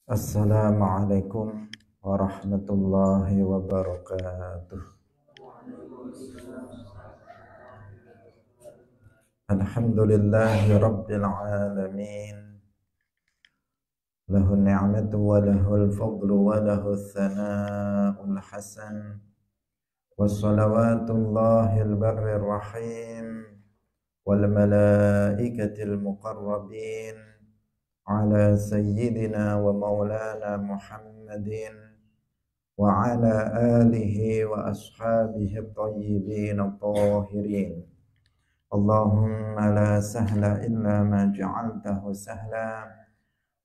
Assalamualaikum warahmatullahi wabarakatuh. Alhamdulillahi rabbil alamin. Lahu ni'matu wa lahul fadlu wa lahu thana'ul hasan. Wassalawatullahil barrir rahim wal malaikatil muqarrabin ala sayyidina wa maulana Muhammadin wa ala alihi wa ashabihi at-tayyibin at-tahirin. Allahumma la sahla illa ma ja'altahu sahla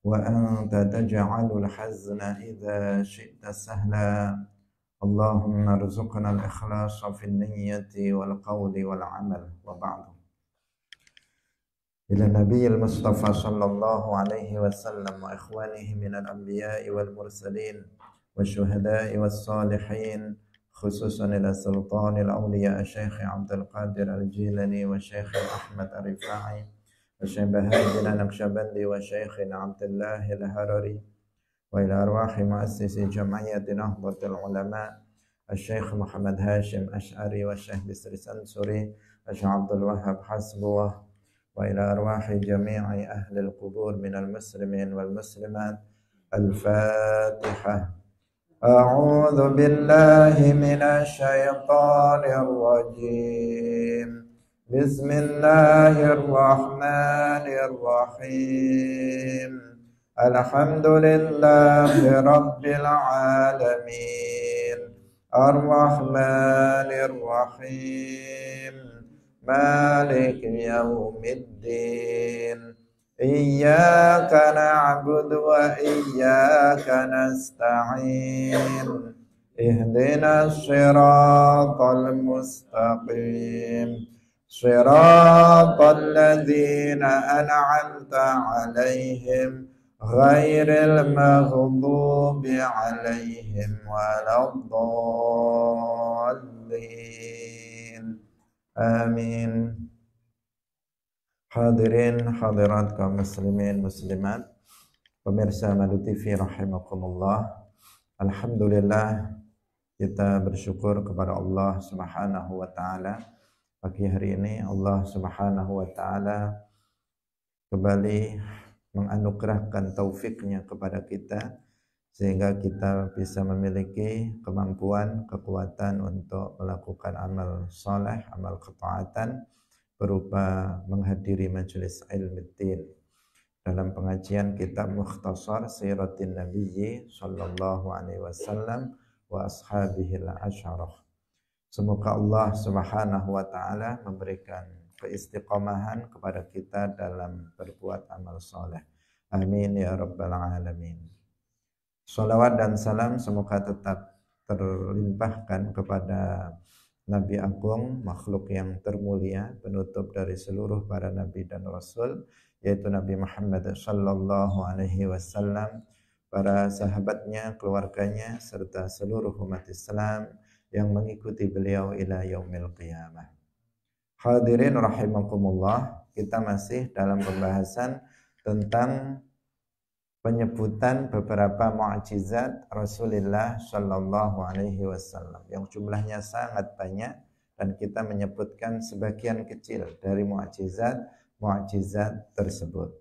wa anta taj'alul hazna idza syi'ta sahla. Allahumma rzuqna al-ikhlasa fin niyyati wal qawli wal amal wa ba'du. Ila nabiyil mustafa sallallahu alaihi wasallam wa ikhwanihi minal anbiya'i wal mursalin والشهداء والصالحين خصوصا إلى سلطان الأولياء الشيخ عبد القادر الجيلاني والشيخ أحمد الرفاعي والشيخ بهاء النقشبندي والشيخ عبد الله الهرري وإلى أرواح مؤسس جمعية نهضة العلماء الشيخ محمد هاشم أشعري والشيخ بسر سنسوري والشيخ عبد الوهاب حسبوه وإلى أرواح جميع أهل القبور من المسلمين والمسلمات. الفاتحة. أعوذ بالله من الشيطان الرجيم. بسم الله الرحمن الرحيم. الحمد لله رب العالمين الرحمن الرحيم مالك يوم الدين إياك نعبد وإياك نستعين اهدنا الصراط المستقيم صراط الذين أنعمت عليهم غير المغضوب عليهم ولا الضالين آمين. Hadirin hadirat kaum muslimin muslimat, pemirsa Madu TV rahimakumullah. Alhamdulillah, kita bersyukur kepada Allah Subhanahu wa taala. Pagi hari ini Allah Subhanahu wa taala kembali menganugerahkan taufiknya kepada kita sehingga kita bisa memiliki kemampuan, kekuatan untuk melakukan amal soleh, amal ketaatan berupa menghadiri majelis ilmuddin dalam pengajian kitab Mukhtasar Siratin Nabiyyi sallallahu alaihi wasallam wa ashabihil asyarah. Semoga Allah Subhanahu wa taala memberikan keistiqomahan kepada kita dalam berbuat amal soleh. Amin ya rabbal alamin. Salawat dan salam semoga tetap terlimpahkan kepada Nabi Agung, makhluk yang termulia, penutup dari seluruh para nabi dan rasul, yaitu Nabi Muhammad sallallahu alaihi wasallam, para sahabatnya, keluarganya, serta seluruh umat Islam yang mengikuti beliau ila yaumil qiyamah. Hadirin rahimakumullah, kita masih dalam pembahasan tentang penyebutan beberapa mukjizat Rasulullah sallallahu alaihi wasallam yang jumlahnya sangat banyak, dan kita menyebutkan sebagian kecil dari mukjizat tersebut.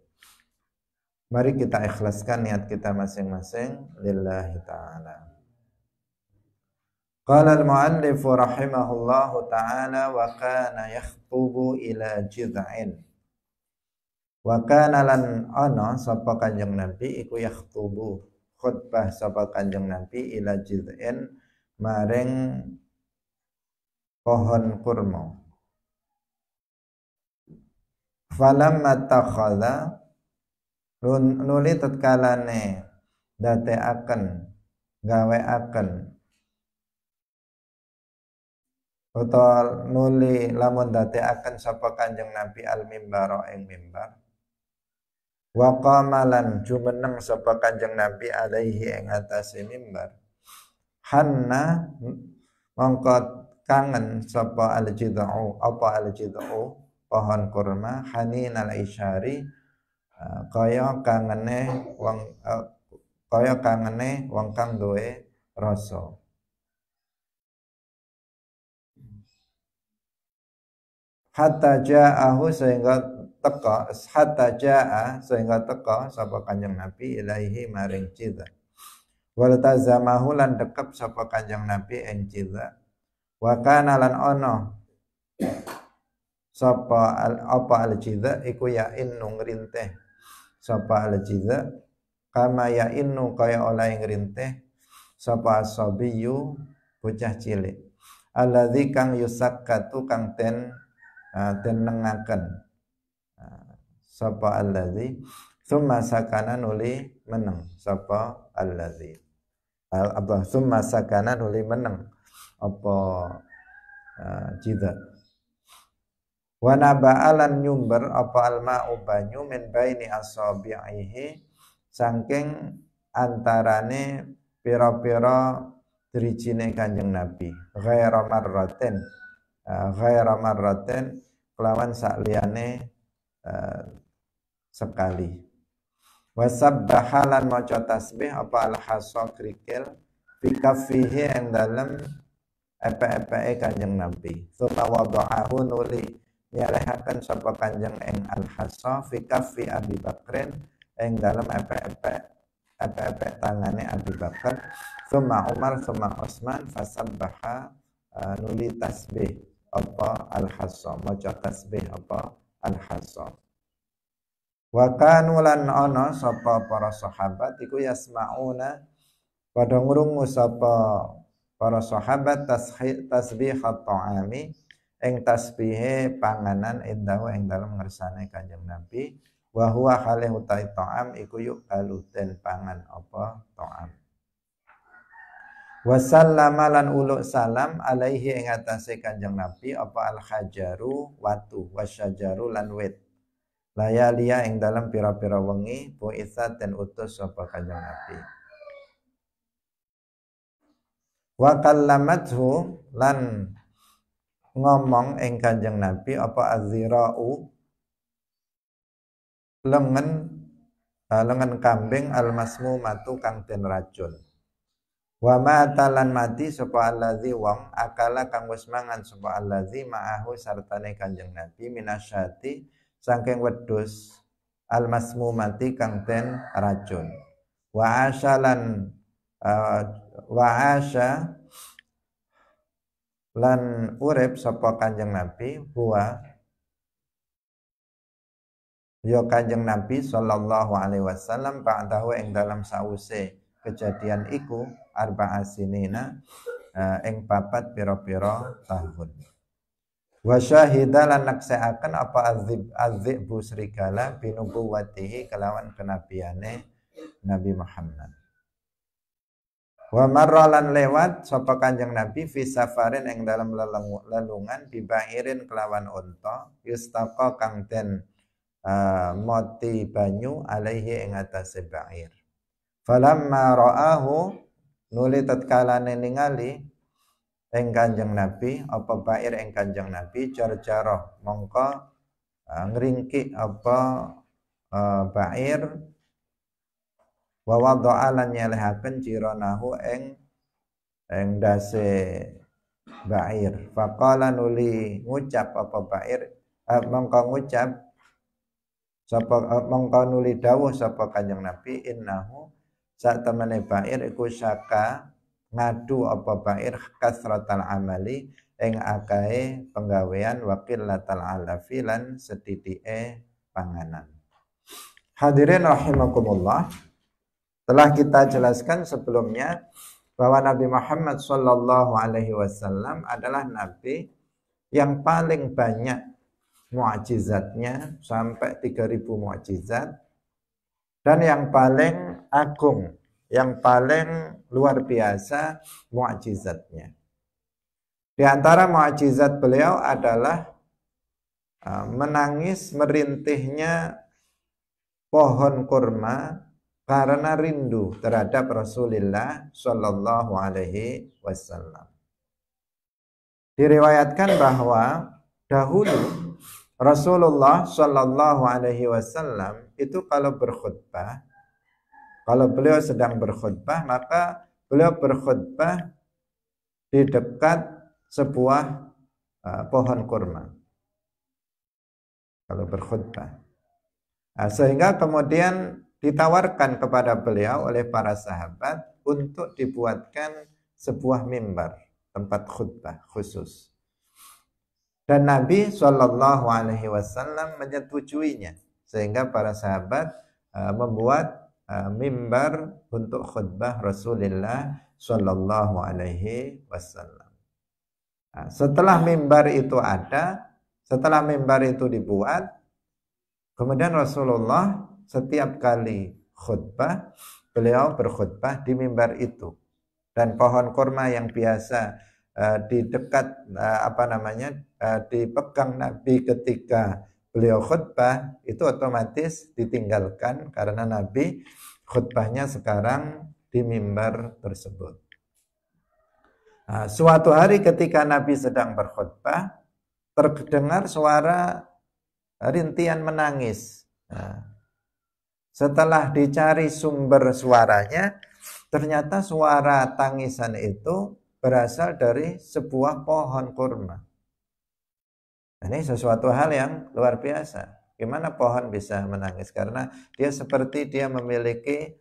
Mari kita ikhlaskan niat kita masing-masing lillahi ta'ala. Qala al-muallif rahimahullahu ta'ala wa kana yakhutubu ila jid'in. Wa kana lan ana sapa Kanjeng Nabi iku yakhutubu khutbah sapa Kanjeng Nabi ila jid'in maring pohon kurma. Falamma takhadha nuli tatkalane dateaken gaweaken utawa nuli lamun dateaken sapa Kanjeng Nabi al mimbar ing mimbar. Wa qamalan jumeneng sapa Kanjeng Nabi alaihi ing atase mimbar. Hanna mongko kangen sapa al-jid'u pohon kurma haninal isyari kaya kangene wong kaya kangene wong kang duwe rasa. Hatta ja'ahu sehingga teka sapa Kanjeng Nabi ilaihi maring Cidza. Wal tazamahu lan dekep sapa Kanjeng Nabi ing Cidza. Wa kana lan ana sapa al-Cidza iku ya innu ngrintih sapa al-Cidza kama ya innu kaya oleh ngrintih sapa asabiyu bocah cilik. Alladzi kang yusakkatu kang den nengaken sapa alladzi summa sakana nuli meneng sapa alladzi summa sakana nuli meneng apa Cidza. Wa naba'alan nyumber apa alma'u banyu min baini asabi'ihi saking antarane pira-pira drijine Kanjeng Nabi ghaira marratin kelawan sakliyane sekali. Wasabbahalan maca tasbih apa al-hasa krikil fi kaffihi ing dalem epe-epeke Kanjeng Nabi. Tsumma wada'ahu nuli nyalehaken sapa Kanjeng ing al-hasa fi kaffi Abi Bakrin ing dalem epe-epe tangane Abi Bakar. Tsumma Umar tsumma Utsman fasabbaha nuli tasbih apa al-hasa maca tasbih apa al-hasa. Wa kanu lan ana sapa para sahabat iku yasmauna padha ngrungu sapa para sahabat tasbih at-ta'ami ing tasbihe panganan indahu ing dalem ngersane Kanjeng Nabi wa huwa halih utai ta'am iku yuk aluten pangan apa ta'am. Wa sallama lan uluk salam alaihi ing atase Kanjeng Nabi apa al-hajaru watu wasyajaru lan wit layalia ing dalem pira-pira wengi bu'itsat den utus sapa Kanjeng Nabi. Wa kallamathu lan ngomong ing Kanjeng Nabi apa azira'u lengen kambing almasmumatu kang den racun. Wa matalan mati sapa allazi wong akala kang wis mangan sapa allazi ma'ahu sartane Kanjeng Nabi minasyati saking wedhus almasmumati kang den racun. Wa asyalan wa'asya lan urip sapa Kanjeng Nabi huwa ya Kanjeng Nabi sallallahu alaihi wasallam ba'dahu ing dalam sause kejadian iku arba'asinina ing papat pira-pira tahun. Wa syahida lan naksaaken apa azzibu serigala binubuwatihi kelawan kenabiane Nabi Muhammad. Wa marralan lewat sapa Kanjeng Nabi fi safarin ing dalam lelungan bibairin kelawan unta yustaqa kang den moti banyu alaihi ing atase bair. Falamma ra'ahu nuli tatkalane ningali ing Kanjeng Nabi apa bair ing Kanjeng Nabi jar-jaro mongko ngringkik apa bair wa wada'a lan nyelehaken jiranahu ing dase bair. Faqala nuli ngucap apa bair mongko ngucap sapa mongko nuli dawuh sapa Kanjeng Nabi innahu sak temene bair iku syaka ngadu apa bair kasratal amali ing akae penggawean wa qillatal alafi lan sedithike panganan. Hadirin rahimakumullah. Telah kita jelaskan sebelumnya bahwa Nabi Muhammad sallallahu alaihi wasallam adalah nabi yang paling banyak mu'jizatnya sampai 3000 mu'jizat dan yang paling agung, yang paling luar biasa mu'jizatnya. Di antara mu'jizat beliau adalah menangis merintihnya pohon kurma karena rindu terhadap Rasulullah Shallallahu Alaihi Wasallam. Diriwayatkan bahwa dahulu Rasulullah Shallallahu Alaihi Wasallam itu kalau berkhutbah, Kalau beliau sedang berkhutbah, maka beliau berkhutbah di dekat sebuah pohon kurma. Kalau berkhutbah. Sehingga kemudian ditawarkan kepada beliau oleh para sahabat untuk dibuatkan sebuah mimbar, tempat khutbah khusus. Dan Nabi SAW menyetujuinya, sehingga para sahabat membuat mimbar untuk khutbah Rasulullah SAW. Setelah mimbar itu ada, setelah mimbar itu dibuat, kemudian Rasulullah setiap kali khutbah, beliau berkhutbah di mimbar itu. Dan pohon kurma yang biasa di dekat dipegang Nabi ketika beliau khutbah, itu otomatis ditinggalkan karena Nabi khutbahnya sekarang di mimbar tersebut. Suatu hari ketika Nabi sedang berkhutbah, terdengar suara rintian menangis. Setelah dicari sumber suaranya, ternyata suara tangisan itu berasal dari sebuah pohon kurma. Ini sesuatu hal yang luar biasa. Gimana pohon bisa menangis? Karena dia seperti dia memiliki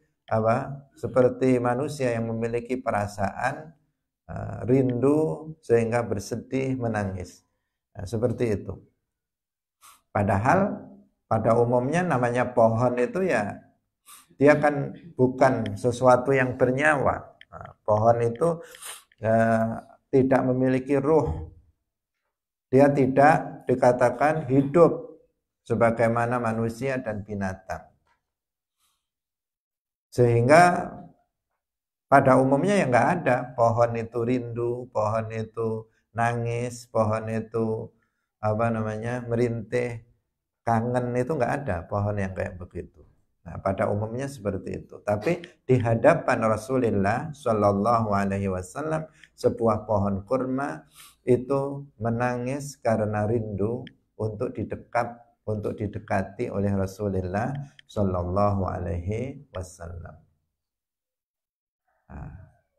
seperti manusia yang memiliki perasaan rindu sehingga bersedih menangis. Seperti itu. Padahal pada umumnya namanya pohon itu ya dia kan bukan sesuatu yang bernyawa. Pohon itu tidak memiliki ruh. Dia tidak dikatakan hidup sebagaimana manusia dan binatang. Sehingga pada umumnya ya nggak ada pohon itu rindu, pohon itu nangis, pohon itu merintih, kangen, itu nggak ada pohon yang kayak begitu. Nah, pada umumnya seperti itu. Tapi di hadapan Rasulullah Shallallahu Alaihi Wasallam, sebuah pohon kurma itu menangis karena rindu untuk didekati oleh Rasulullah Shallallahu Alaihi Wasallam.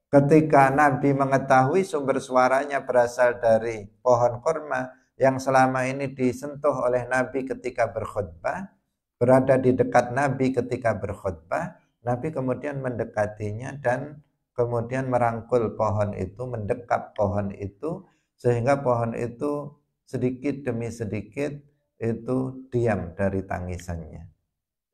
Ketika Nabi mengetahui sumber suaranya berasal dari pohon kurma yang selama ini disentuh oleh Nabi ketika berkhutbah, berada di dekat Nabi ketika berkhutbah, Nabi kemudian mendekatinya dan kemudian merangkul pohon itu, mendekap pohon itu, sehingga pohon itu sedikit demi sedikit itu diam dari tangisannya.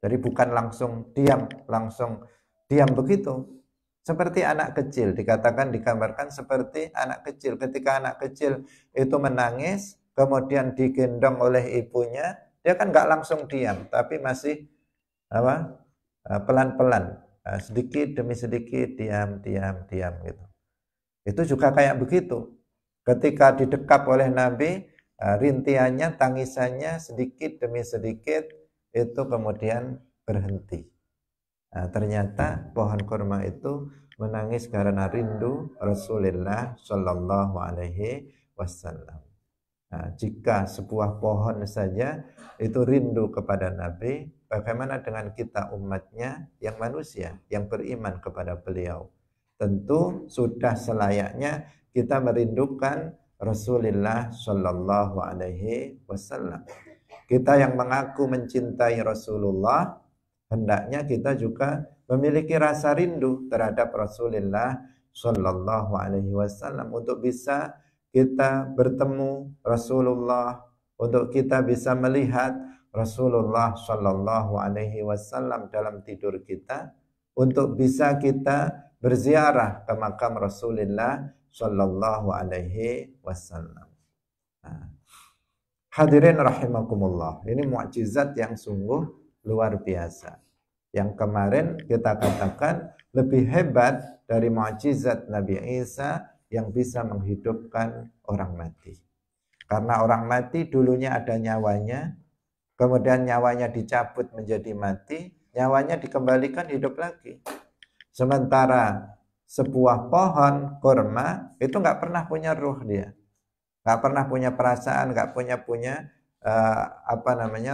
Jadi bukan langsung diam begitu. Seperti anak kecil, digambarkan seperti anak kecil. Ketika anak kecil itu menangis, kemudian digendong oleh ibunya, dia kan nggak langsung diam, tapi masih pelan-pelan, sedikit demi sedikit diam gitu. Itu juga kayak begitu. Ketika didekap oleh Nabi, rintiannya, tangisannya sedikit demi sedikit itu kemudian berhenti. Ternyata pohon kurma itu menangis karena rindu Rasulullah Shallallahu Alaihi Wasallam. Jika sebuah pohon saja itu rindu kepada Nabi, bagaimana dengan kita umatnya yang manusia, yang beriman kepada beliau? Tentu sudah selayaknya kita merindukan Rasulullah Shallallahu Alaihi Wasallam. Kita yang mengaku mencintai Rasulullah, hendaknya kita juga memiliki rasa rindu terhadap Rasulullah Shallallahu Alaihi Wasallam untuk bisa kita bertemu Rasulullah, untuk kita bisa melihat Rasulullah Shallallahu Alaihi Wasallam dalam tidur kita, untuk bisa kita berziarah ke makam Rasulullah Shallallahu Alaihi Wasallam. Hadirin rahimakumullah, ini mukjizat yang sungguh luar biasa. Yang kemarin kita katakan lebih hebat dari mukjizat Nabi Isa yang bisa menghidupkan orang mati. Karena orang mati dulunya ada nyawanya, kemudian nyawanya dicabut menjadi mati, nyawanya dikembalikan hidup lagi. Sementara sebuah pohon kurma itu nggak pernah punya ruh dia, nggak pernah punya perasaan, nggak punya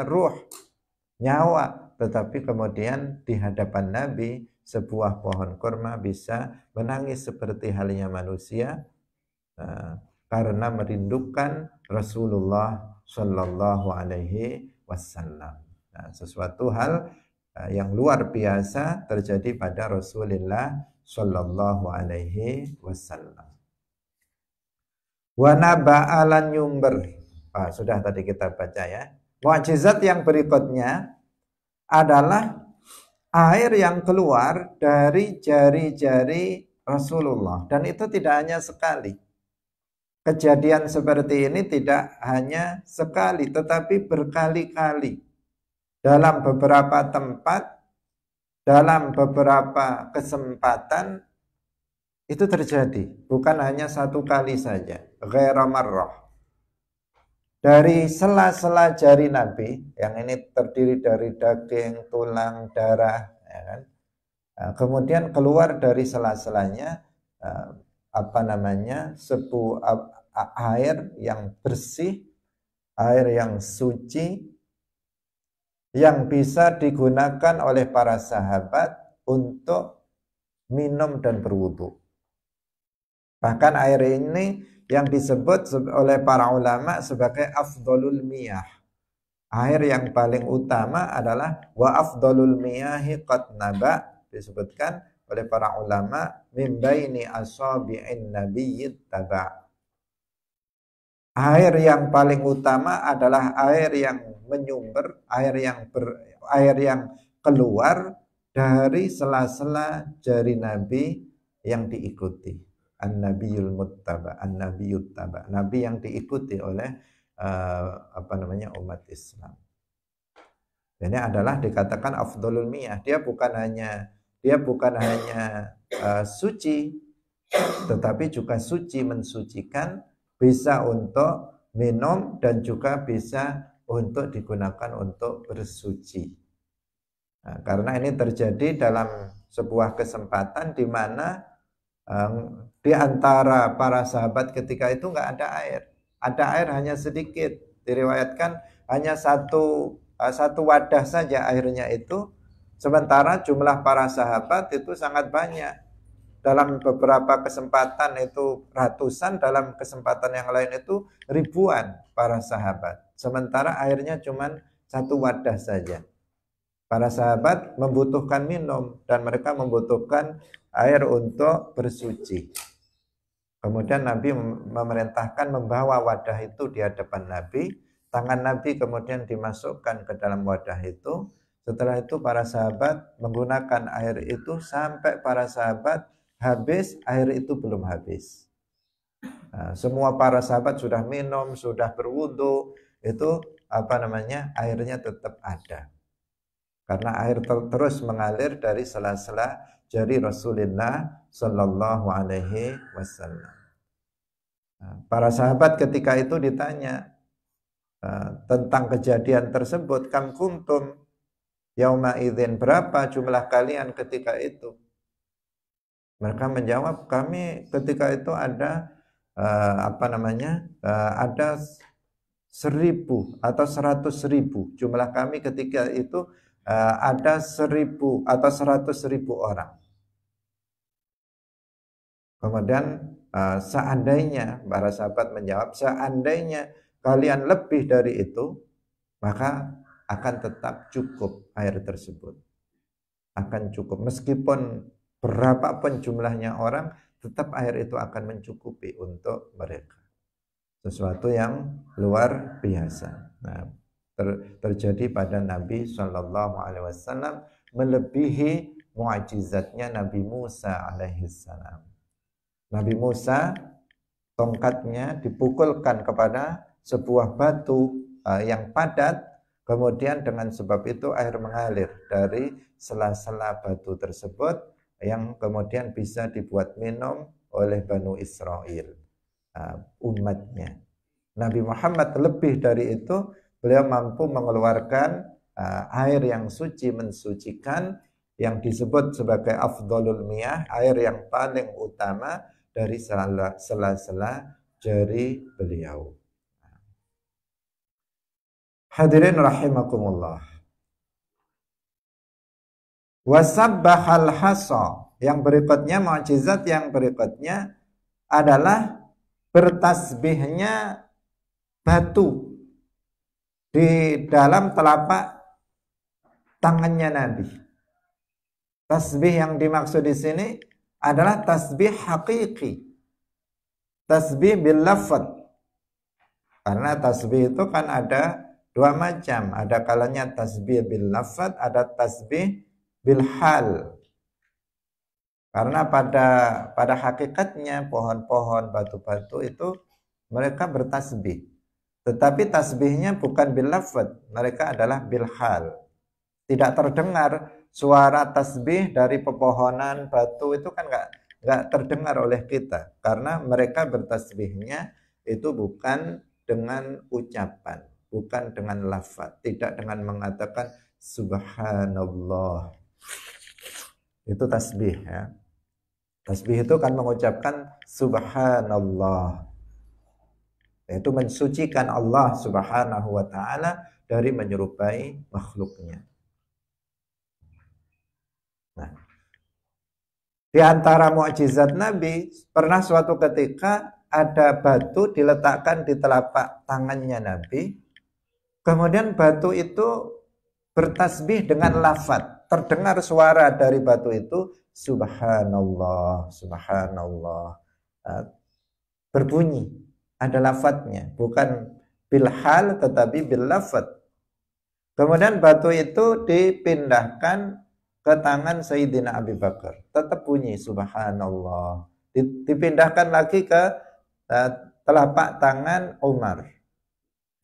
ruh, nyawa, tetapi kemudian di hadapan Nabi sebuah pohon kurma bisa menangis seperti halnya manusia karena merindukan Rasulullah Shallallahu Alaihi Wasallam. Nah, sesuatu hal yang luar biasa terjadi pada Rasulullah Shallallahu Alaihi Wasallam. Wa naba'alan nyumber. Sudah tadi kita baca ya. Mukjizat yang berikutnya adalah air yang keluar dari jari-jari Rasulullah, dan itu tidak hanya sekali. Kejadian seperti ini tidak hanya sekali, tetapi berkali-kali. Dalam beberapa tempat, dalam beberapa kesempatan, itu terjadi. Bukan hanya satu kali saja. Ghaira marrah. Dari sela-sela jari Nabi, yang ini terdiri dari daging, tulang, darah, ya kan? Kemudian keluar dari sela-selanya air yang bersih, air yang suci, yang bisa digunakan oleh para sahabat untuk minum dan berwudu. Bahkan air ini yang disebut oleh para ulama sebagai afdalul miyah. Air yang paling utama adalah wa afdalul miyahi qad naba, disebutkan oleh para ulama min baini asabi'in nabiyyit taba. Air yang paling utama adalah air yang menyumber, air yang keluar dari sela-sela jari Nabi yang diikuti. An-Nabiyul Muttaba, An-Nabiyut Taba, Nabi yang diikuti oleh umat Islam. Ini adalah dikatakan afdalul miyah. Dia bukan hanya suci, tetapi juga suci, mensucikan, bisa untuk minum dan juga bisa untuk digunakan untuk bersuci. Nah, karena ini terjadi dalam sebuah kesempatan di mana di antara para sahabat ketika itu nggak ada air. Ada air hanya sedikit. Diriwayatkan hanya satu wadah saja airnya itu. Sementara jumlah para sahabat itu sangat banyak. Dalam beberapa kesempatan itu ratusan, dalam kesempatan yang lain itu ribuan para sahabat. Sementara airnya cuma satu wadah saja. Para sahabat membutuhkan minum dan mereka membutuhkan air untuk bersuci. Kemudian Nabi memerintahkan membawa wadah itu di hadapan Nabi. Tangan Nabi kemudian dimasukkan ke dalam wadah itu. Setelah itu para sahabat menggunakan air itu sampai para sahabat habis, air itu belum habis. Nah, semua para sahabat sudah minum, sudah berwudu, itu airnya tetap ada. Karena air terus mengalir dari sela-sela jari Rasulullah Sallallahu Alaihi Wasallam. Para sahabat ketika itu ditanya tentang kejadian tersebut, kam kuntum yauma idzin, berapa jumlah kalian ketika itu? Mereka menjawab, kami ketika itu ada ada 1.000 atau 100.000. Jumlah kami ketika itu ada 1.000 atau 100.000 orang. Kemudian seandainya, para sahabat menjawab, seandainya kalian lebih dari itu, maka akan tetap cukup air tersebut. Akan cukup. Meskipun berapapun jumlahnya orang, tetap air itu akan mencukupi untuk mereka. Sesuatu yang luar biasa. Nah, terjadi pada Nabi Shallallahu Alaihi Wasallam, melebihi mukjizatnya Nabi Musa alaihissalam. Nabi Musa, tongkatnya dipukulkan kepada sebuah batu yang padat, kemudian dengan sebab itu air mengalir dari sela-sela batu tersebut yang kemudian bisa dibuat minum oleh Banu Israel, umatnya. Nabi Muhammad lebih dari itu, beliau mampu mengeluarkan air yang suci, mensucikan, yang disebut sebagai afdalul miyah, air yang paling utama dari sela-sela jari beliau. Hadirin rahimakumullah. Wasabbahal hasa. Yang berikutnya, mukjizat yang berikutnya adalah bertasbihnya batu di dalam telapak tangannya Nabi. Tasbih yang dimaksud di sini adalah tasbih hakiki. Tasbih bil lafad. Karena tasbih itu kan ada dua macam. Ada kalanya tasbih bil lafad, ada tasbih bil hal. Karena pada hakikatnya pohon-pohon, batu-batu itu mereka bertasbih. Tetapi tasbihnya bukan bil lafad, mereka adalah bil hal. Tidak terdengar suara tasbih dari pepohonan batu itu kan nggak terdengar oleh kita, karena mereka bertasbihnya itu bukan dengan ucapan, bukan dengan lafaz, tidak dengan mengatakan subhanallah. Itu tasbih ya. Tasbih itu kan mengucapkan subhanallah, yaitu mensucikan Allah Subhanahu wa taala dari menyerupai makhluknya. Nah, di antara mukjizat Nabi, pernah suatu ketika ada batu diletakkan di telapak tangannya Nabi. Kemudian batu itu bertasbih dengan lafaz. Terdengar suara dari batu itu, subhanallah, subhanallah. Berbunyi, ada lafadznya, bukan bilhal tetapi bil lafaz. Kemudian batu itu dipindahkan ke tangan Sayyidina Abu Bakar, tetap bunyi subhanallah. Dipindahkan lagi ke telapak tangan Umar,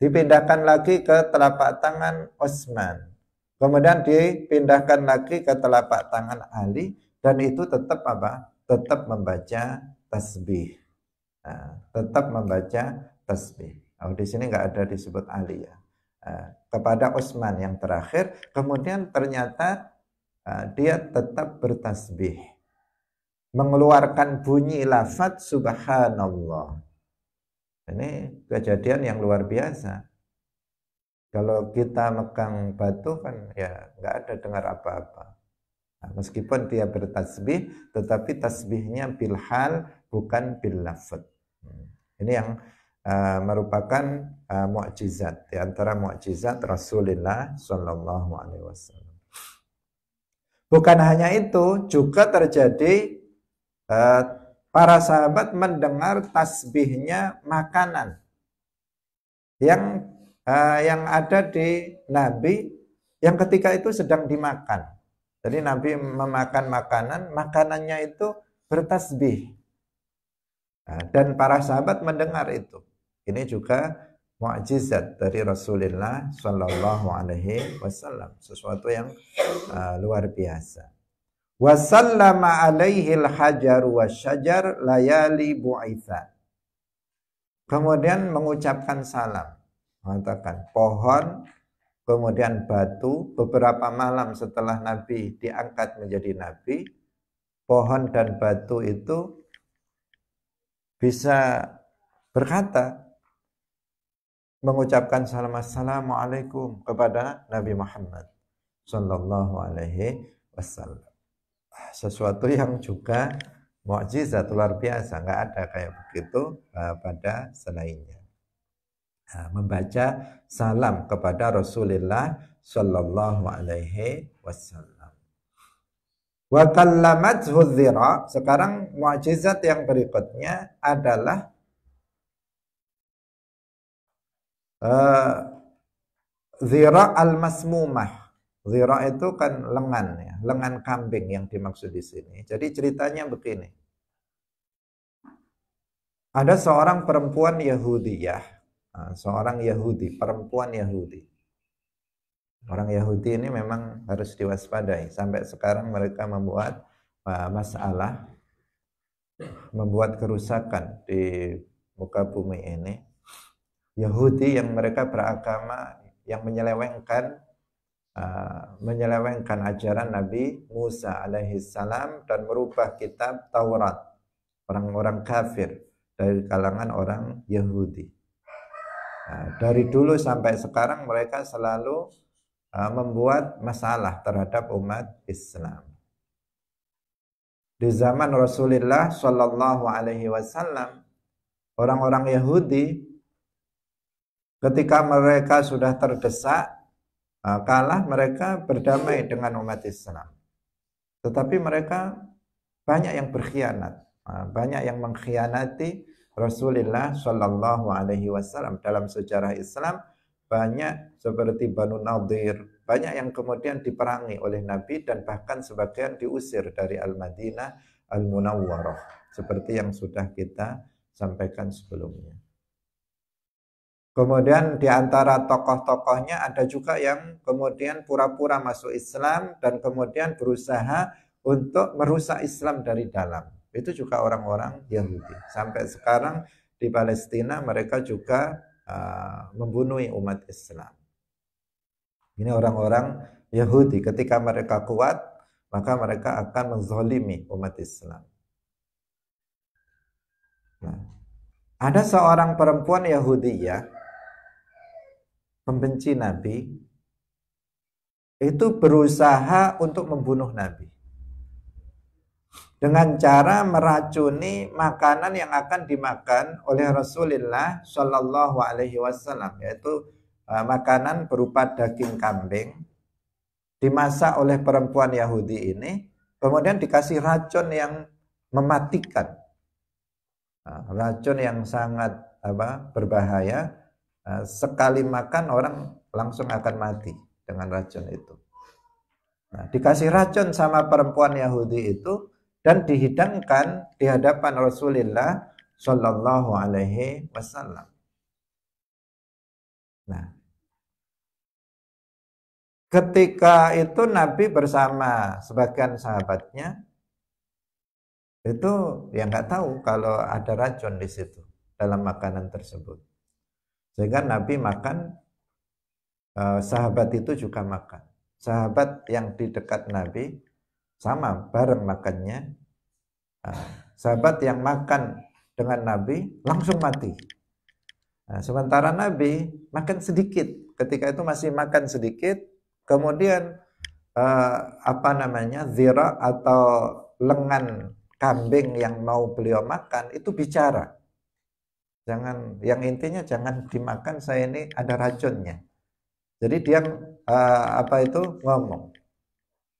dipindahkan lagi ke telapak tangan Utsman, kemudian dipindahkan lagi ke telapak tangan Ali, dan itu tetap apa? Tetap membaca tasbih. Tetap membaca tasbih. Di sini nggak ada disebut Ali ya. Kepada Utsman yang terakhir, kemudian ternyata dia tetap bertasbih, mengeluarkan bunyi lafaz subhanallah. Ini kejadian yang luar biasa. Kalau kita megang batu kan ya nggak ada dengar apa-apa. Meskipun dia bertasbih, tetapi tasbihnya bil hal bukan bil lafaz. Ini yang merupakan mukjizat, di antara mukjizat Rasulullah Shallallahu Alaihi Wasallam. Bukan hanya itu, juga terjadi para sahabat mendengar tasbihnya makanan yang ada di Nabi, yang ketika itu sedang dimakan. Jadi Nabi memakan makanan, makanannya itu bertasbih. Dan para sahabat mendengar itu. Ini juga mukjizat dari Rasulullah Shallallahu Alaihi Wasallam, sesuatu yang luar biasa. Wasallama alaihi al-hajar wasyajar layali bu'itha. Kemudian mengucapkan salam, mengatakan pohon, kemudian batu. Beberapa malam setelah Nabi diangkat menjadi Nabi, pohon dan batu itu bisa berkata, mengucapkan salam assalamualaikum kepada Nabi Muhammad Sallallahu Alaihi Wasallam. Sesuatu yang juga mukjizat luar biasa, nggak ada kayak begitu pada selainnya. Membaca salam kepada Rasulullah Sallallahu Alaihi Wasallam. Wa kallamathu dzira. Sekarang mukjizat yang berikutnya adalah dzira al-masmumah. Dzira itu kan lengan ya, lengan kambing yang dimaksud di sini. Jadi ceritanya begini. Ada seorang perempuan Yahudiyah, seorang Yahudi, perempuan Yahudi. Orang Yahudi ini memang harus diwaspadai. Sampai sekarang mereka membuat masalah, membuat kerusakan di muka bumi ini. Yahudi yang mereka beragama yang menyelewengkan ajaran Nabi Musa alaihissalam dan merubah kitab Taurat, orang-orang kafir dari kalangan orang Yahudi. Dari dulu sampai sekarang mereka selalu membuat masalah terhadap umat Islam. Di zaman Rasulullah Shallallahu Alaihi Wasallam, orang-orang Yahudi ketika mereka sudah terdesak, kalah, mereka berdamai dengan umat Islam. Tetapi mereka banyak yang berkhianat, banyak yang mengkhianati Rasulullah Shallallahu Alaihi Wasallam. Dalam sejarah Islam banyak seperti Banu Nadir, banyak yang kemudian diperangi oleh Nabi dan bahkan sebagian diusir dari Al-Madinah Al-Munawwarah, seperti yang sudah kita sampaikan sebelumnya. Kemudian di antara tokoh-tokohnya ada juga yang kemudian pura-pura masuk Islam dan kemudian berusaha untuk merusak Islam dari dalam. Itu juga orang-orang Yahudi. Sampai sekarang di Palestina mereka juga membunuh umat Islam. Ini orang-orang Yahudi. Ketika mereka kuat, maka mereka akan menzalimi umat Islam. Nah, ada seorang perempuan Yahudiyah, pembenci Nabi, itu berusaha untuk membunuh Nabi dengan cara meracuni makanan yang akan dimakan oleh Rasulullah Shallallahu Alaihi Wasallam, yaitu makanan berupa daging kambing dimasak oleh perempuan Yahudi ini, kemudian dikasih racun yang mematikan, racun yang sangat berbahaya. Sekali makan orang langsung akan mati dengan racun itu. Nah, dikasih racun sama perempuan Yahudi itu dan dihidangkan di hadapan Rasulullah Shallallahu Alaihi Wasallam. Nah, ketika itu Nabi bersama sebagian sahabatnya itu yang nggak tahu kalau ada racun di situ dalam makanan tersebut. Sehingga Nabi makan, sahabat itu juga makan. Sahabat yang di dekat Nabi sama bareng makannya. Sahabat yang makan dengan Nabi langsung mati. Sementara Nabi makan sedikit. Ketika itu masih makan sedikit. Kemudian zira atau lengan kambing yang mau beliau makan itu bicara. Yang intinya jangan dimakan, saya ini ada racunnya. Jadi dia ngomong.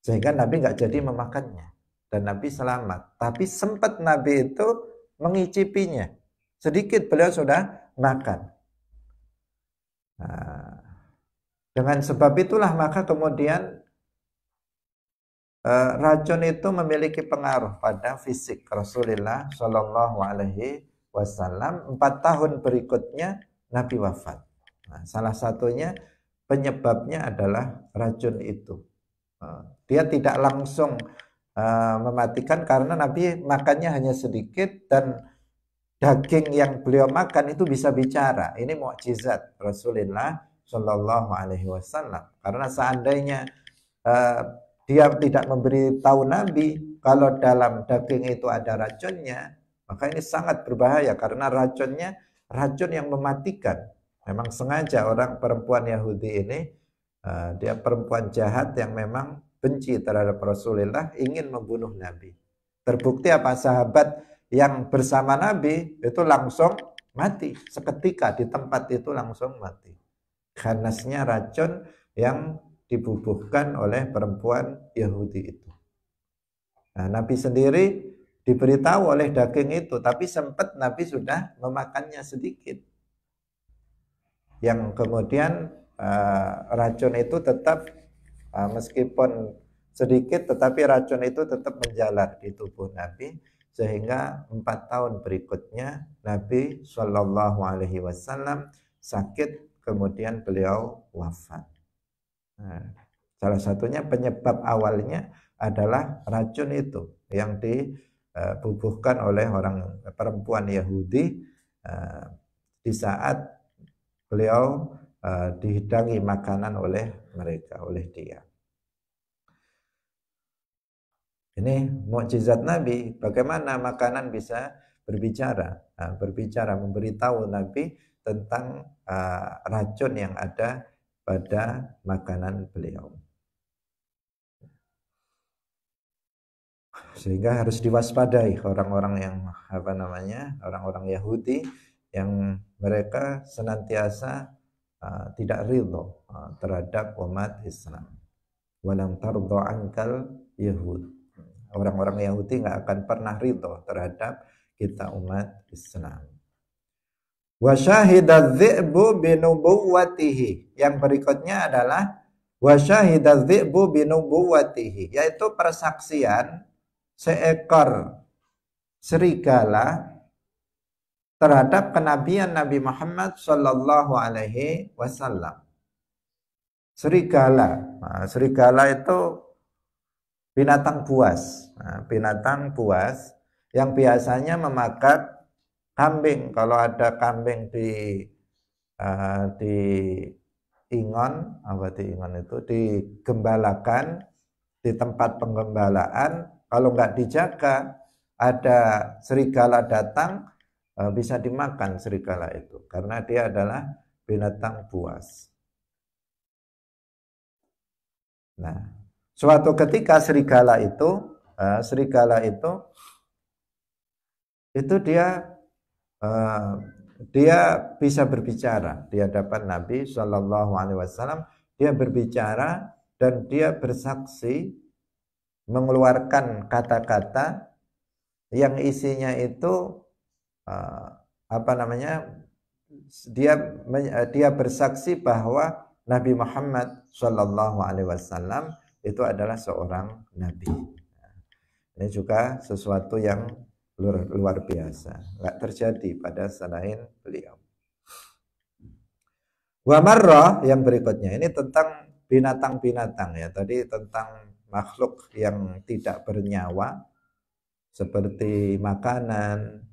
Sehingga Nabi nggak jadi memakannya dan Nabi selamat. Tapi sempat Nabi itu mengicipinya. Sedikit beliau sudah makan. Nah, dengan sebab itulah maka kemudian racun itu memiliki pengaruh pada fisik Rasulullah Shallallahu Alaihi Wasallam. 4 tahun berikutnya Nabi wafat. Nah, salah satunya penyebabnya adalah racun itu. Dia tidak langsung mematikan karena Nabi makannya hanya sedikit dan daging yang beliau makan itu bisa bicara. Ini mukjizat Rasulullah Shallallahu Alaihi Wasallam. Karena seandainya dia tidak memberitahu Nabi kalau dalam daging itu ada racunnya, maka ini sangat berbahaya karena racunnya racun yang mematikan. Memang sengaja orang perempuan Yahudi ini, dia perempuan jahat yang memang benci terhadap Rasulullah, ingin membunuh Nabi. Terbukti apa? Sahabat yang bersama Nabi itu langsung mati. Seketika di tempat itu langsung mati. Ganasnya racun yang dibubuhkan oleh perempuan Yahudi itu. Nah, Nabi sendiri diberitahu oleh daging itu, tapi sempat Nabi sudah memakannya sedikit. Yang kemudian racun itu tetap meskipun sedikit, tetapi racun itu tetap menjalar di tubuh Nabi, sehingga 4 tahun berikutnya Nabi Shallallahu Alaihi Wasallam sakit, kemudian beliau wafat. Nah, salah satunya penyebab awalnya adalah racun itu yang dibubuhkan oleh orang perempuan Yahudi di saat beliau dihidangi makanan oleh mereka, oleh dia. Ini mukjizat Nabi, bagaimana makanan bisa berbicara, berbicara, memberitahu Nabi tentang racun yang ada pada makanan beliau. Sehingga harus diwaspadai orang-orang yang orang-orang Yahudi yang mereka senantiasa tidak ridho terhadap umat Islam. Walam tardha ankal Yahud. Orang-orang Yahudi nggak akan pernah ridho terhadap kita umat Islam. Wa syahida dzi'bu binubuwwatihi. Yang berikutnya adalah wa syahida dzi'bu binubuwwatihi, yaitu persaksian seekor serigala terhadap kenabian Nabi Muhammad sallallahu alaihi wasallam. Serigala. Nah, serigala itu binatang buas. Nah, binatang buas yang biasanya memakan kambing. Kalau ada kambing di ingon, digembalakan di tempat penggembalaan, kalau nggak dijaga, ada serigala datang, bisa dimakan serigala itu karena dia adalah binatang buas. Nah, suatu ketika serigala itu dia bisa berbicara di hadapan Nabi Shallallahu Alaihi Wasallam. Dia berbicara dan dia bersaksi, mengeluarkan kata-kata yang isinya itu dia bersaksi bahwa Nabi Muhammad Shallallahu Alaihi Wasallam itu adalah seorang nabi. Ini juga sesuatu yang luar biasa, nggak terjadi pada selain beliau. Wa marrah, yang berikutnya ini tentang binatang-binatang ya. Tadi tentang makhluk yang tidak bernyawa seperti makanan,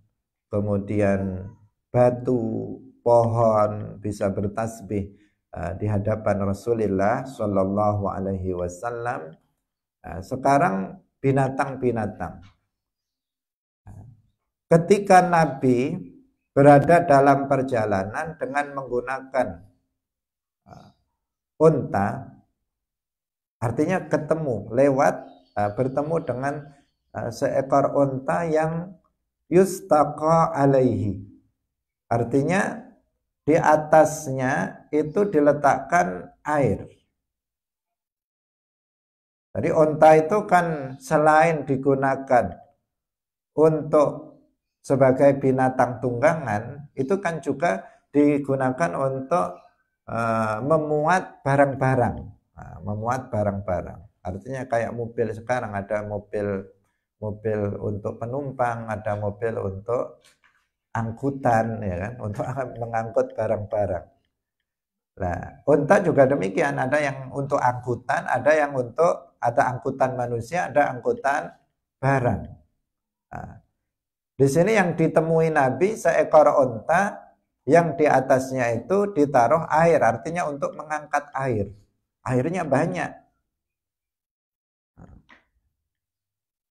kemudian batu, pohon bisa bertasbih di hadapan Rasulullah Shallallahu Alaihi Wasallam. Sekarang binatang-binatang. Ketika Nabi berada dalam perjalanan dengan menggunakan unta, artinya bertemu dengan seekor unta yang yustaqa alaihi. Artinya di atasnya itu diletakkan air. Jadi unta itu kan selain digunakan untuk sebagai binatang tunggangan, itu kan juga digunakan untuk memuat barang-barang. Memuat barang-barang. Artinya kayak mobil sekarang, ada mobil untuk penumpang, ada mobil untuk angkutan, ya kan, untuk mengangkut barang-barang. Nah, unta juga demikian, ada yang untuk angkutan, ada angkutan manusia, ada angkutan barang. Nah, di sini yang ditemui Nabi seekor unta yang di atasnya itu ditaruh air, artinya untuk mengangkat air. Airnya banyak.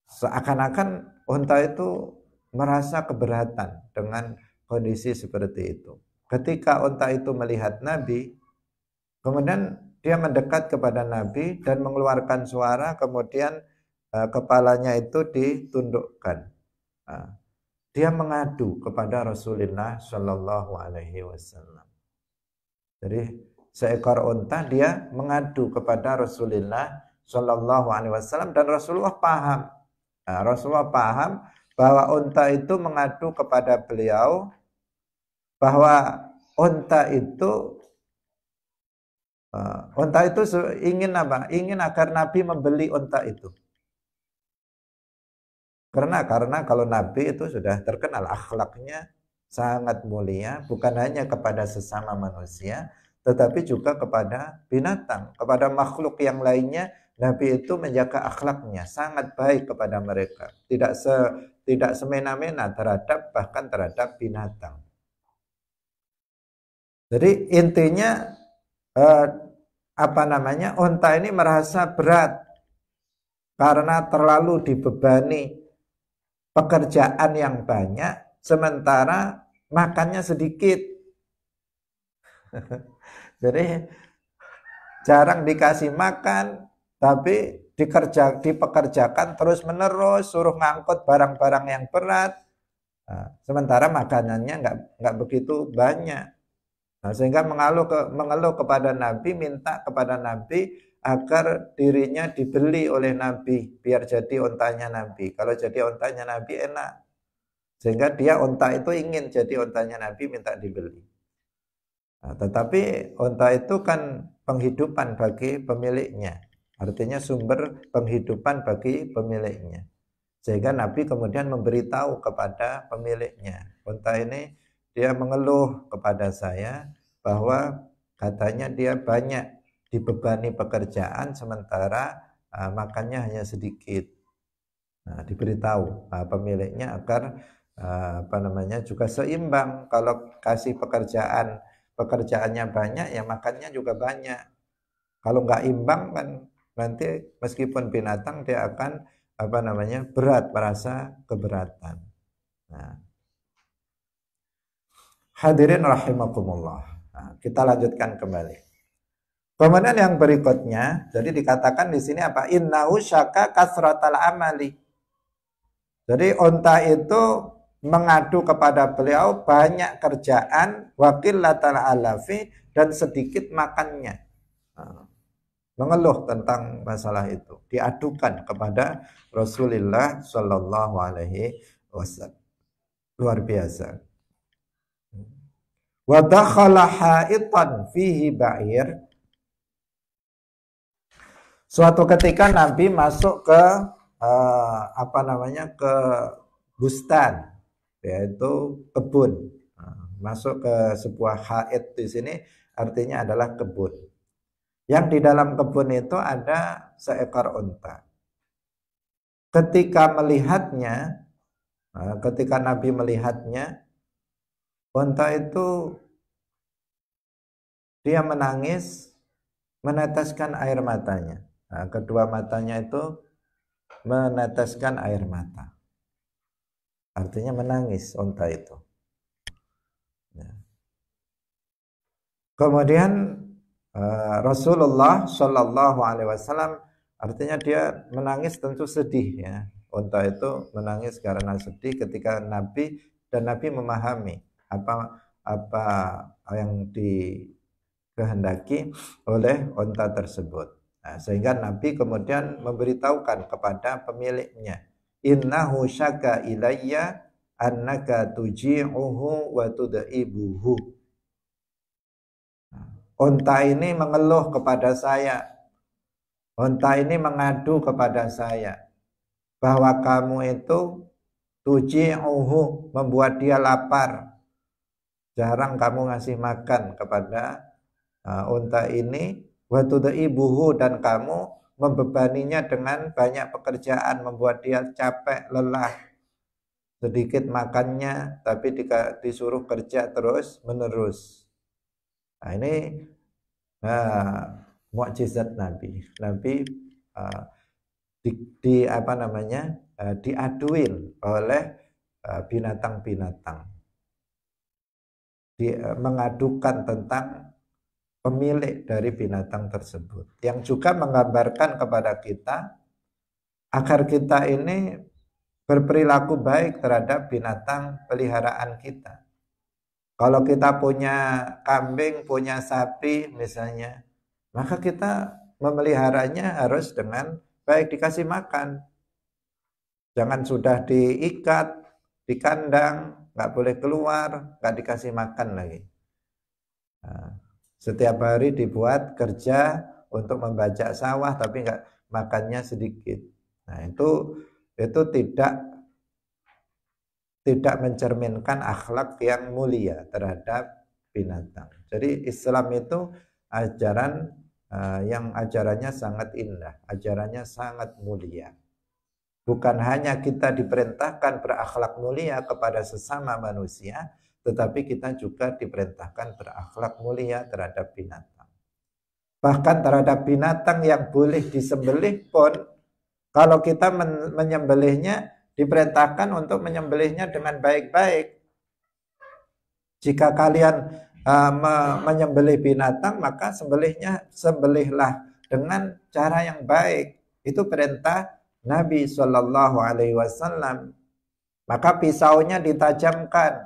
Seakan-akan unta itu merasa keberatan dengan kondisi seperti itu. Ketika unta itu melihat Nabi, kemudian dia mendekat kepada Nabi dan mengeluarkan suara, kemudian kepalanya itu ditundukkan. Dia mengadu kepada Rasulullah Shallallahu Alaihi Wasallam. Jadi seekor unta dia mengadu kepada Rasulullah Shallallahu Alaihi Wasallam dan Rasulullah paham. Rasulullah paham bahwa unta itu mengadu kepada beliau, bahwa unta itu ingin apa? Ingin agar Nabi membeli unta itu. Karena kalau Nabi itu sudah terkenal akhlaknya sangat mulia, bukan hanya kepada sesama manusia, tetapi juga kepada binatang, kepada makhluk yang lainnya. Nabi itu menjaga akhlaknya, sangat baik kepada mereka, tidak semena-mena bahkan terhadap binatang. Jadi intinya unta ini merasa berat karena terlalu dibebani pekerjaan yang banyak, sementara makannya sedikit. Jadi jarang dikasih makan, tapi dipekerjakan terus menerus, suruh ngangkut barang-barang yang berat. Nah, sementara makanannya nggak begitu banyak. Nah, sehingga mengeluh kepada Nabi, minta kepada Nabi agar dirinya dibeli oleh Nabi, biar jadi ontanya Nabi. Kalau jadi ontanya Nabi enak. Sehingga dia onta itu ingin jadi ontanya Nabi, minta dibeli. Nah, tetapi onta itu kan penghidupan bagi pemiliknya. Artinya sumber penghidupan bagi pemiliknya. Sehingga Nabi kemudian memberitahu kepada pemiliknya. Onta ini dia mengeluh kepada saya bahwa katanya dia banyak dibebani pekerjaan sementara makannya hanya sedikit. Nah, diberitahu pemiliknya agar juga seimbang. Kalau kasih pekerjaannya banyak, ya makannya juga banyak. Kalau nggak imbang kan nanti meskipun binatang dia akan berat, merasa keberatan. Nah, hadirin rahimakumullah. Nah, kita lanjutkan kembali. Kemudian yang berikutnya, jadi dikatakan di sini apa? Innahu syaka kasratal amali. Jadi onta itu mengadu kepada beliau banyak kerjaan, waqillatal alafi, dan sedikit makannya. Nah, mengeluh tentang masalah itu, diadukan kepada Rasulullah Shallallahu Alaihi Wasallam. Luar biasa. Wa dakhala haitan fihi ba'ir. Suatu ketika Nabi masuk ke ke bustan, yaitu kebun. Masuk ke sebuah hait di sini artinya adalah kebun. Yang di dalam kebun itu ada seekor unta. Ketika Nabi melihatnya, unta itu dia menangis, meneteskan air matanya. Nah, kedua matanya itu meneteskan air mata. Artinya menangis unta itu. Nah. Kemudian Rasulullah Shallallahu Alaihi Wasallam, artinya dia menangis tentu sedih ya. Unta itu menangis karena sedih ketika Nabi memahami apa yang dikehendaki oleh unta tersebut. Nah, sehingga Nabi kemudian memberitahukan kepada pemiliknya, innahu syaka ilayya annaka tuji'uhu wa tud'ibuhu. Unta ini mengeluh kepada saya, unta ini mengadu kepada saya bahwa kamu itu tuji'uhu, membuat dia lapar. Jarang kamu ngasih makan kepada unta ini, wa tud'ibuhu, dan kamu membebaninya dengan banyak pekerjaan, membuat dia capek, lelah. Sedikit makannya tapi disuruh kerja terus menerus. Nah, ini mukjizat Nabi. Nabi diaduin oleh binatang-binatang. Mengadukan tentang pemilik dari binatang tersebut, yang juga menggambarkan kepada kita agar kita ini berperilaku baik terhadap binatang peliharaan kita. Kalau kita punya kambing, punya sapi misalnya, maka kita memeliharanya harus dengan baik, dikasih makan. Jangan sudah diikat di kandang, nggak boleh keluar, nggak dikasih makan lagi. Nah, setiap hari dibuat kerja untuk membajak sawah, tapi nggak, makannya sedikit. Nah, itu tidak mencerminkan akhlak yang mulia terhadap binatang. Jadi Islam itu ajaran yang ajarannya sangat indah, ajarannya sangat mulia. Bukan hanya kita diperintahkan berakhlak mulia kepada sesama manusia, tetapi kita juga diperintahkan berakhlak mulia terhadap binatang. Bahkan terhadap binatang yang boleh disembelih pun, kalau kita menyembelihnya, diperintahkan untuk menyembelihnya dengan baik-baik. Jika kalian menyembelih binatang, maka sembelihlah dengan cara yang baik. Itu perintah Nabi Shallallahu Alaihi Wasallam. Maka pisaunya ditajamkan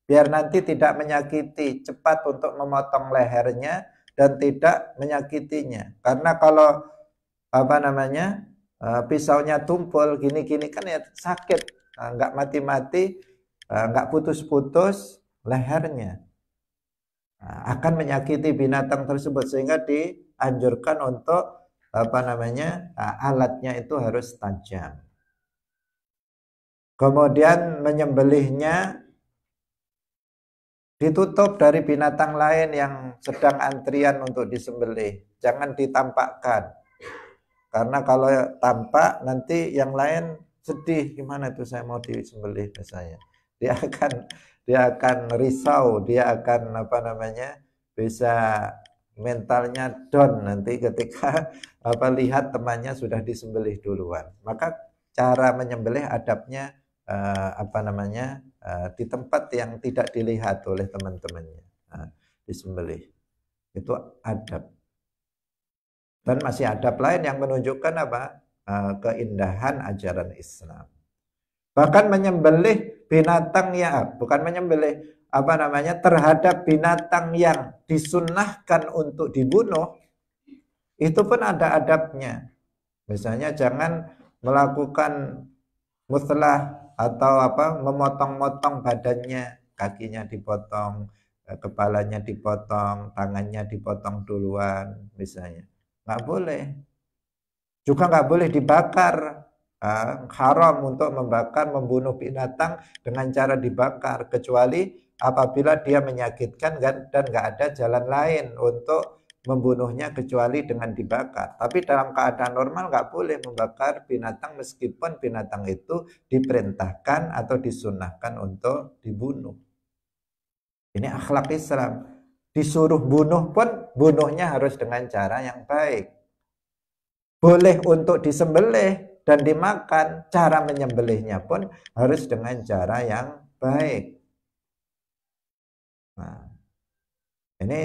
biar nanti tidak menyakiti, cepat untuk memotong lehernya dan tidak menyakitinya. Karena kalau pisaunya tumpul gini-gini kan ya sakit, nggak mati-mati, nggak putus-putus lehernya, akan menyakiti binatang tersebut, sehingga dianjurkan untuk alatnya itu harus tajam. Kemudian menyembelihnya ditutup dari binatang lain yang sedang antrian untuk disembelih, jangan ditampakkan. Karena kalau tampak nanti yang lain sedih, gimana itu saya mau disembelih ke saya. Dia akan risau, dia akan bisa mentalnya down nanti ketika lihat temannya sudah disembelih duluan. Maka cara menyembelih adabnya di tempat yang tidak dilihat oleh teman-temannya, disembelih. Itu adab. Dan masih adab lain yang menunjukkan keindahan ajaran Islam. Bahkan menyembelih binatang terhadap binatang yang disunnahkan untuk dibunuh, itu pun ada adabnya. Misalnya jangan melakukan muslah atau memotong-motong badannya, kakinya dipotong, kepalanya dipotong, tangannya dipotong duluan misalnya. Nggak boleh. Juga nggak boleh dibakar. Haram untuk membunuh binatang dengan cara dibakar, kecuali apabila dia menyakitkan dan nggak ada jalan lain untuk membunuhnya kecuali dengan dibakar. Tapi dalam keadaan normal nggak boleh membakar binatang meskipun binatang itu diperintahkan atau disunnahkan untuk dibunuh. Ini akhlak Islam. Disuruh bunuh pun bunuhnya harus dengan cara yang baik. Boleh untuk disembelih dan dimakan, cara menyembelihnya pun harus dengan cara yang baik. Nah, ini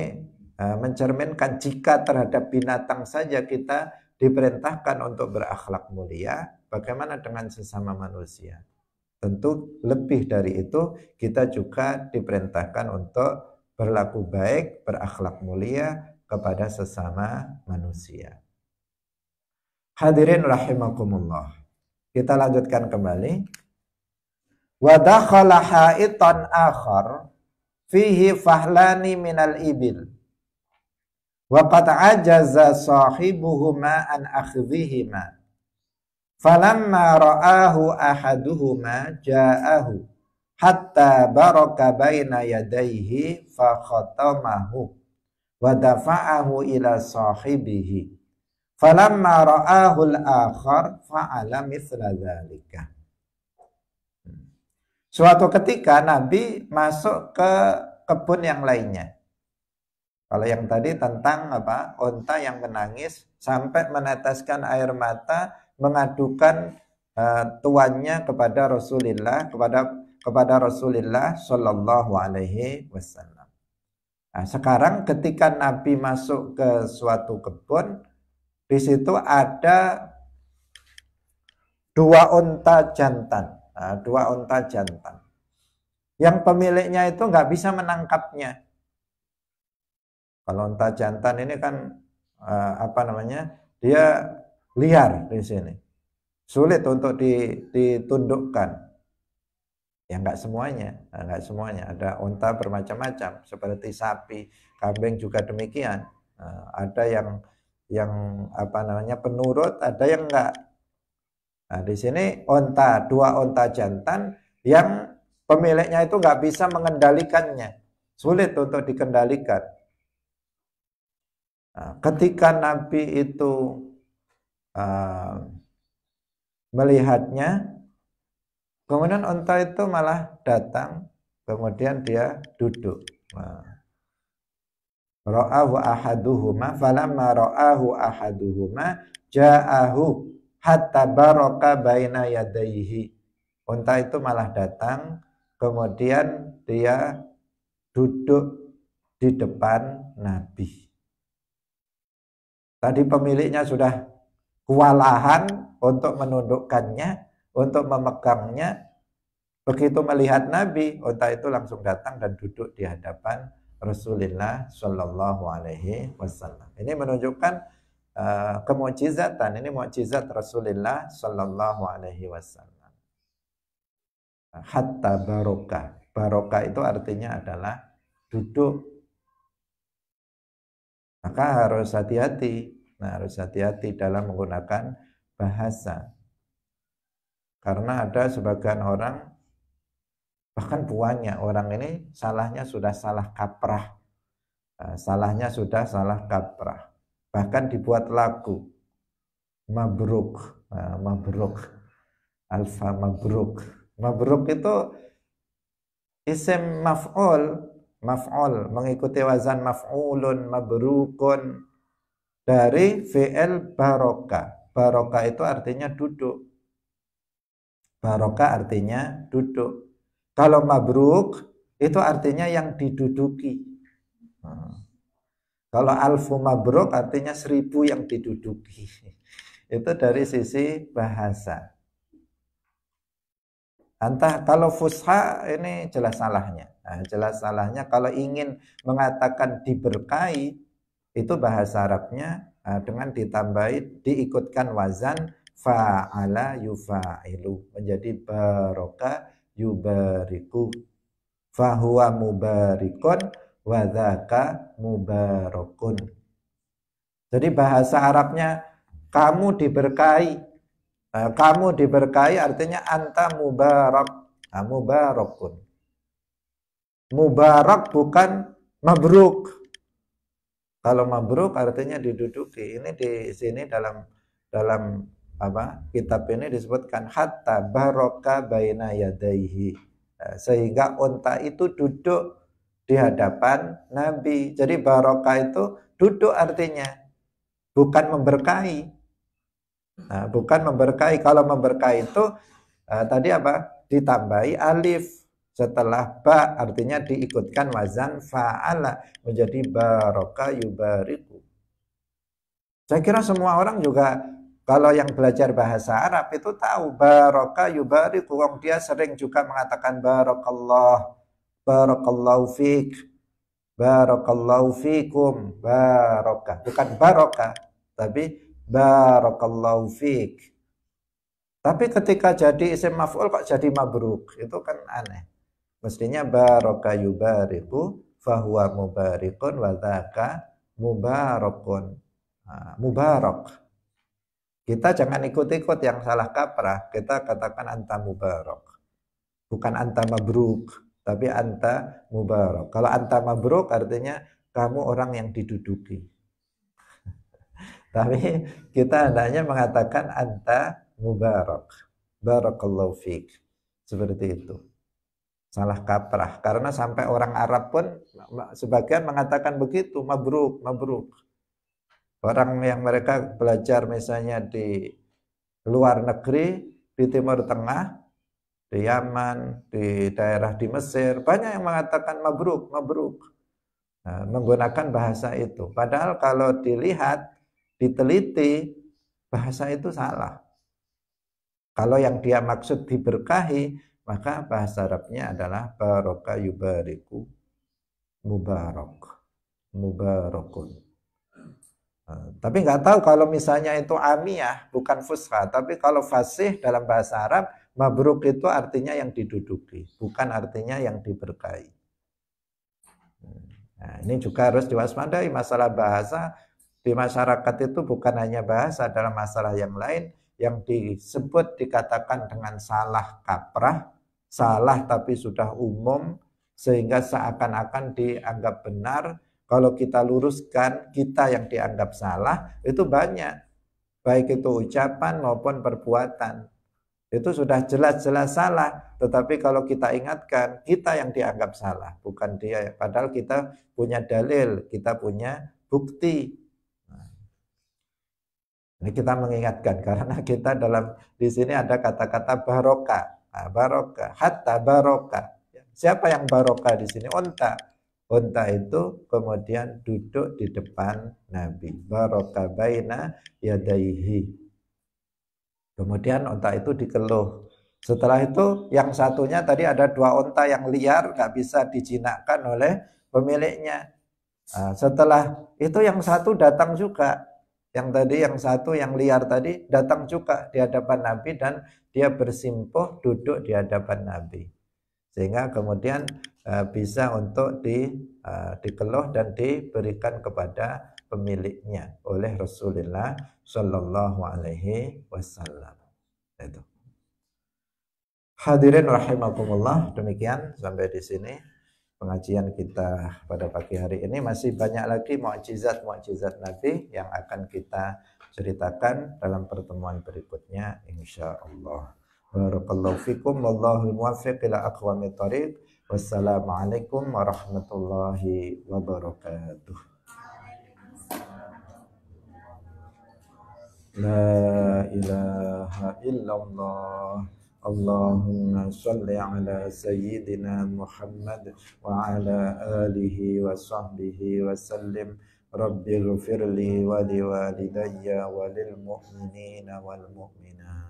mencerminkan jika terhadap binatang saja kita diperintahkan untuk berakhlak mulia, bagaimana dengan sesama manusia? Tentu lebih dari itu, kita juga diperintahkan untuk berlaku baik, berakhlak mulia kepada sesama manusia. Hadirin rahimakumullah. Kita lanjutkan kembali. Wa dakhala haitan akhar fihi fahlani minal ibil. Wa qad ajaza sahibuhuma an akhdhihima. Falamma ra'ahu ahaduhuma ja'ahu hatta baraka baina yadayhi fa khatamahu wa dafa'ahu ila sahibihi. Falamma ra'ahu al-akhar fa'ala mithla dzalika. Suatu ketika Nabi masuk ke kebun yang lainnya. Kalau yang tadi tentang unta yang menangis sampai meneteskan air mata mengadukan tuannya kepada Rasulullah Shallallahu Alaihi Wasallam. Nah, sekarang ketika Nabi masuk ke suatu kebun, di situ ada dua unta jantan, yang pemiliknya itu nggak bisa menangkapnya. Kalau unta jantan ini kan dia liar di sini, sulit untuk ditundukkan. Ya nggak semuanya. Ada unta bermacam-macam, seperti sapi, kambing juga demikian. Ada yang penurut, ada yang enggak. Nah, di sini dua unta jantan yang pemiliknya itu nggak bisa mengendalikannya, sulit untuk dikendalikan. Nah, ketika Nabi itu melihatnya, kemudian unta itu malah datang, kemudian dia duduk. Ra'ahu ahaduhuma falamma ra'ahu ahaduhuma ja'ahu hatta baraka baina yadayhi. Unta itu malah datang, kemudian dia duduk di depan Nabi. Tadi pemiliknya sudah kewalahan untuk menundukkannya, untuk memegangnya. Begitu melihat Nabi, unta itu langsung datang dan duduk di hadapan Rasulullah Shallallahu Alaihi Wasallam. Ini menunjukkan kemukjizatan. Ini mukjizat Rasulullah Shallallahu Alaihi Wasallam. Hatta barokah. Barokah itu artinya adalah duduk. Maka harus hati-hati. Nah, harus hati-hati dalam menggunakan bahasa. Karena ada sebagian orang, bahkan banyak orang ini salahnya sudah salah kaprah. Salahnya sudah salah kaprah. Bahkan dibuat lagu. Mabruk. Mabruk. Alfa mabruk. Mabruk itu isim maf'ul. Maf'ul mengikuti wazan maf'ulun, mabrukun, dari fi'il barokah. Barokah itu artinya duduk. Barokah artinya duduk. Kalau mabruk itu artinya yang diduduki. Kalau alfu mabruk artinya 1000 yang diduduki. Itu dari sisi bahasa. Entah kalau fusha ini jelas salahnya. Nah, jelas salahnya kalau ingin mengatakan diberkahi, itu bahasa Arabnya dengan ditambahi, diikutkan wazan fa'ala yufa'ilu, menjadi barokah yubariku, fahuwa mubarikun wadhaka mubarakun. Jadi bahasa Arabnya kamu diberkahi. Kamu diberkahi artinya anta mubarak. Mubarakun. Mubarak bukan mabruk. Kalau mabruk artinya diduduki. Ini di sini dalam kitab ini disebutkan hatta baraka baina yadaihi. Sehingga unta itu duduk di hadapan Nabi. Jadi barokah itu duduk artinya, bukan memberkahi. Bukan memberkahi. Kalau memberkahi itu tadi ditambahi alif setelah ba, artinya diikutkan wazan fa'ala, menjadi barokah yubariku. Saya kira semua orang juga kalau yang belajar bahasa Arab itu tahu barokah yubariku. Dia sering juga mengatakan barokallah, barakallahu fik, barakallahu fikum, barokah. Bukan barokah, tapi barakallahu fik. Tapi ketika jadi isim maf'ul kok jadi mabruk? Itu kan aneh. Mestinya baraka yubariku fahuwa mubarikun wa dzaka mubarakun. Mubarak. Kita jangan ikut-ikut yang salah kaprah. Kita katakan anta mubarak. Bukan anta mabruk, tapi anta mubarak. Kalau anta mabruk artinya kamu orang yang diduduki. Tapi kita hendaknya mengatakan anta mubarak. Barakallahu fik. Seperti itu. Salah kaprah. Karena sampai orang Arab pun sebagian mengatakan begitu. Mabruk, mabruk. Orang yang mereka belajar misalnya di luar negeri, di Timur Tengah, di Yaman, di daerah di Mesir, banyak yang mengatakan mabruk, mabruk. Menggunakan bahasa itu. Padahal kalau dilihat, diteliti, bahasa itu salah. Kalau yang dia maksud diberkahi, maka bahasa Arabnya adalah barokah yubariku, mubarak, mubarakun. Tapi nggak tahu kalau misalnya itu amiyah, bukan fusha. Tapi kalau fasih dalam bahasa Arab, mabruk itu artinya yang diduduki, bukan artinya yang diberkahi. Nah, ini juga harus diwaspadai masalah bahasa di masyarakat itu, bukan hanya bahasa, dalam masalah yang lain yang disebut dikatakan dengan salah kaprah, salah tapi sudah umum sehingga seakan-akan dianggap benar. Kalau kita luruskan, kita yang dianggap salah, itu banyak. Baik itu ucapan maupun perbuatan. Itu sudah jelas-jelas salah. Tetapi kalau kita ingatkan, kita yang dianggap salah, bukan dia. Padahal kita punya dalil, kita punya bukti. Ini kita mengingatkan karena kita di sini ada kata-kata barokah. Barokah, hatta barokah. Siapa yang barokah di sini? Unta. unta itu kemudian duduk di depan Nabi. Baraka baina yadaihi. Kemudian unta itu dikeluh. Setelah itu yang satunya tadi ada 2 unta yang liar, nggak bisa dijinakkan oleh pemiliknya. Nah, setelah itu yang satu datang juga. Yang tadi yang satu yang liar tadi datang juga di hadapan Nabi dan dia bersimpuh duduk di hadapan Nabi. Sehingga kemudian bisa untuk dikeluh dan diberikan kepada pemiliknya oleh Rasulullah Shallallahu Alaihi Wasallam. Itu. Hadirin rahimakumullah, demikian sampai di sini pengajian kita pada pagi hari ini. Masih banyak lagi mukjizat-mukjizat Nabi yang akan kita ceritakan dalam pertemuan berikutnya insyaallah. Barakallahu fikum wallahu muwaffiq ila aqwamit thoriq. Wassalamualaikum warahmatullahi wabarakatuh. La ilaha illallah. Allahumma salli ala sayyidina Muhammad wa ala alihi wa sahbihi wa sallim. Rabbi ghfirli wa liwalidayya wa lil mu'minina wal mu'minat.